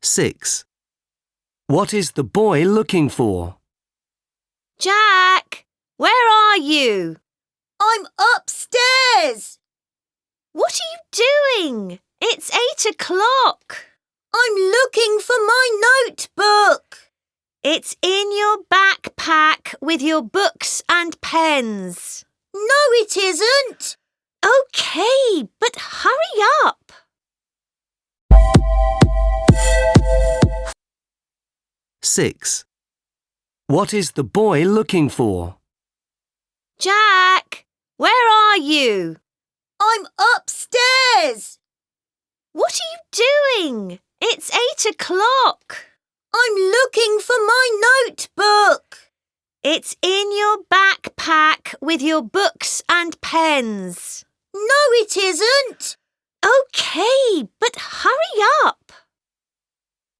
6. What is the boy looking for? Jack, where are you? I'm upstairs. What are you doing? It's 8 o'clock. I'm looking for my notebook. It's in your backpack with your books and pens. No, it isn't. OK, but hurry up. Six. What is the boy looking for? Jack, where are you? I'm upstairs. What are you doing? It's 8 o'clock. I'm looking for my notebook. It's in your backpack with your books and pens. No, it isn't. OK, but hurry up.